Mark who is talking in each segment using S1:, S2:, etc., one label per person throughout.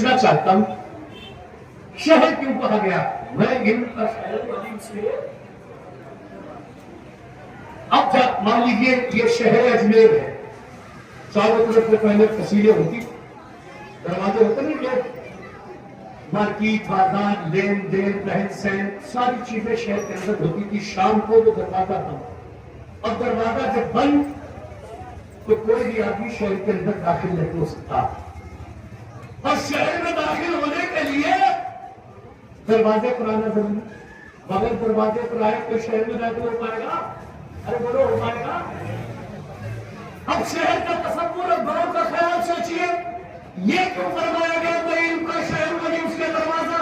S1: पूछना चाहता हूं, शहर क्यों कहा गया? मैं इल्म का शहर वाली इसलिए। अब मान लीजिए ये शहर अजमेर है, चारों तरफ से पहले तहसीलें होती, दरवाजे होते नहीं, लोग मार्केट, बाजार, लेन देन, रहन सहन, सारी चीजें शहर के अंदर होती थी। शाम को वो दरवाजा बंद, अब दरवाजा जब बंद तो कोई भी आदमी शहर के अंदर दाखिल नहीं हो सकता। और शहर में दाखिल होने के लिए दरवाजे पर आना जरूरी। बगैर दरवाजे पर आए तो शहर में दाखिल हो पाएगा? अरे बोलो, हो पाएगा? अब शहर का तसव्वुर और गांव का ख्याल सोचिए, ये क्यों फरमाया गया कोई इनका शहर बनी उसके दरवाजा?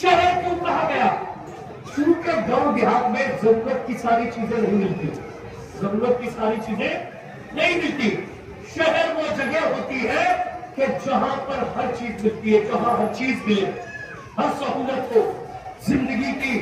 S1: शहर क्यों कहा गया? क्योंकि गांव देहात में जरूरत की सारी चीजें नहीं मिलती, जरूरत की सारी चीजें नहीं मिलती। शहर वो जगह होती है कि जहां पर हर चीज मिलती है, जहां हर चीज मिले, हर सहूलत हो, जिंदगी की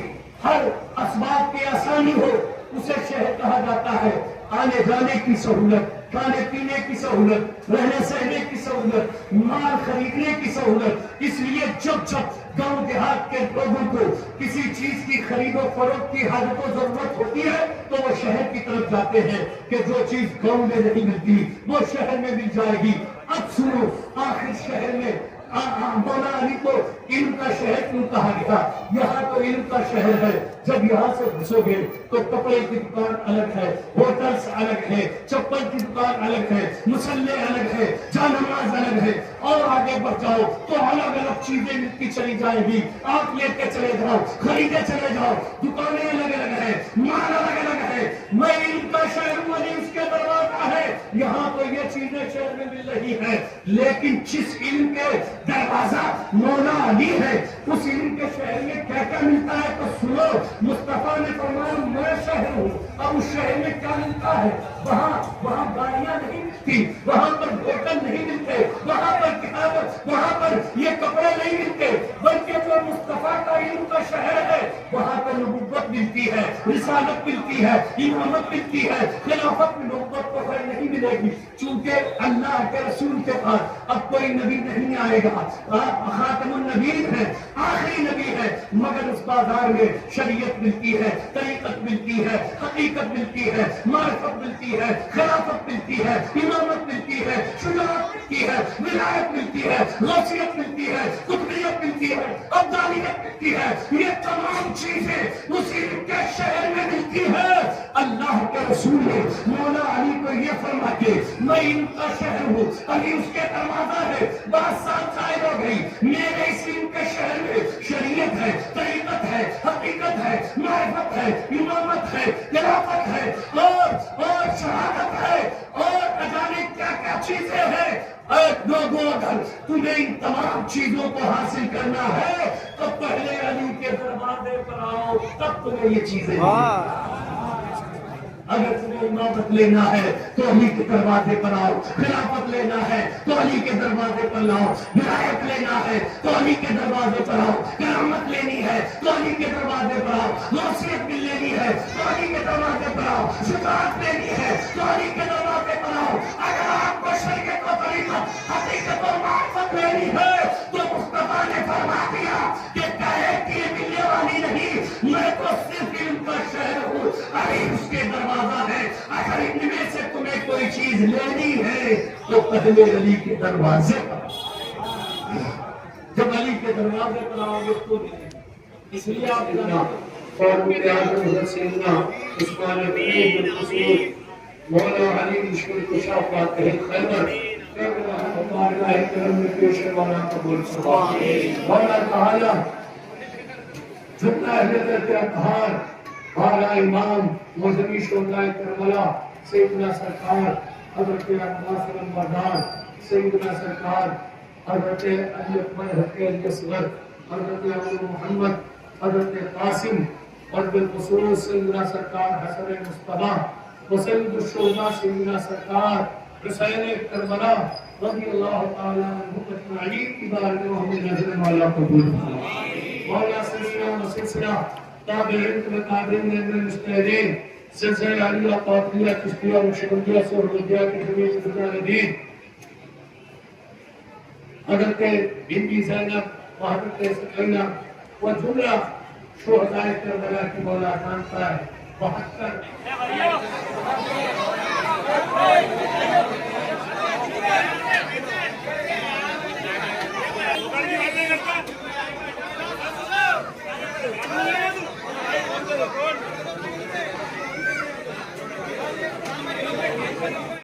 S1: हर असबाब की आसानी हो, उसे शहर कहा जाता है। आने जाने की सहूलत, खाने पीने की सहूलत, रहने सहने की सहूलत, माल खरीदने की सहूलत। इसलिए जब जब गांव देहात के लोगों को किसी चीज की खरीदो फरोख्त की हाजत जरूरत होती है तो वो शहर की तरफ जाते हैं कि जो चीज गांव में नहीं मिलती वो शहर में मिल जाएगी। अब सुनो, आखिर शहर में मौला अली को इल्म का शहर क्यों कहा गया? यहाँ तो इल्म का शहर है। जब यहाँ से घुसोगे तो कपड़े की दुकान अलग है, होटल्स अलग है, चप्पल की दुकान अलग है, मुसल्ले अलग है, जानमाज अलग है, और आगे बढ़ जाओ तो अलग अलग चीजें मिलती चली जाएगी। आप लेके चले जाओ, खरीदे चले जाओ, दुकानें अलग अलग है, माल अलग अलग है। मैं इल्म का शहर हूँ, उसके दरवाजा है। यहाँ तो ये चीजें शहर में मिल रही है, लेकिन जिस इल्म के दरवाजा मौला अली है उस इल्म के शहर में क्या क्या मिलता है तो सुनो। मुस्तफा ने फरमाया मैं शहर हूँ, अब उस शहर में क्या मिलता है? वहाँ गाड़ियां नहीं मिलती, वहाँ पर होटल नहीं मिलते, वहाँ पर किताब, वहाँ पर ये कपड़े नहीं मिलते, बल्कि जो मुस्तफा का इल्म का शहर है वहाँ पर नबुव्वत मिलती है, रिसालत मिलती है, इमामत मिलती है, खिलाफत में नबुव्वत को खैर नहीं मिलेगी। चूंकि अल्लाह के रसूल के पास अब कोई नबी नहीं आएगा, खातमुन नबीन है, आखिरी नबी है, मगर उस बाजार में शरीयत मिलती है, तरीकत मिलती है, हकीकत मिलती है, मारिफत मिलती है, खिलाफत मिलती है, इमामत मिलती है, शुजाअत मिलती है, विलायत मिलती है, गौसियत मिलती है, कुतुबियत मिलती है, अब्दालियत मिलती है। ये तमाम चीजें उसी के शहर में मिलती है। अल्लाह के रसूल ने मौला अली को ये फरमा के मैं इनका शहर हूँ, अली उसके दरवाजा है। बात साफ जाहिर हो गई, मेरे इस इनके शहर में शरीयत है, तरीकत है, हकीकत है, मारिफत है, इमामत है, खिलाफत है, और शहादत है, और न जाने क्या क्या चीजें हैं। लोगों, अगर तुम्हें इन तमाम चीजों को हासिल करना है तो पहले अली के दरवाजे पर आओ, तब तुम्हें ये चीजें। अगर तुम्हें इमामत लेना है तो अली के दरवाजे पर आओ, खिलाफत लेना है तो अली के दरवाजे पर लाओ, विलायत लेना है तो अली के दरवाजे पर आओ, करामत लेनी है तो अली के दरवाजे पर आओ, गौसियत भी लेनी है तो अली के दरवाजे पर आओ, शुजाअत लेनी है तो अली के दरवाजे पर आओ। अगर आपको शरीयत और तरीकत, हकीकत और मारिफत लेनी है तो मुस्तफा ने फरमा दिया कि कहे कि ये मिलने वाली नहीं, मैं तो सिर्फ इल्म का शहर हूँ, अली उसके दरवाजा है। अगर इनमें से तुम्हें कोई चीज लेनी है तो पहले अली के दरवाजे पर, जब अली के दरवाजे पर आओगे तो इसलिए आप मौला अली मुश्किल कुशा फातिह खैबर मौला ताला जितना हजरत अतहार वाला इमाम मुजमी शुहदाए करबला सैयदना सरकार हजरत नासिर मर्दान, सैयदना सरकार हजरत अली अकबर हकीम असगर, हजरत अबू मोहम्मद, हजरत कासिम और बिलखुसूस सैयदना सरकार हसन मुस्तफा व सैयद शुहदा सैयदना सरकार हुसैन करबला रज़ियल्लाहु ताला अन्हु अजमईन की बारगाह में नजर वाला कबूल फरमाए। मौला सिलसिला ताबईन के ताबईन में मुस्तहदीन सिलसिला अलिया काफिया चिश्तिया नक्शबंदिया से हुदिया के जमीन मुजाहिदीन حضرت بی زینب و حضرت سکینہ و جملہ شہدائے کربلا کی مولا جانتا ہے 72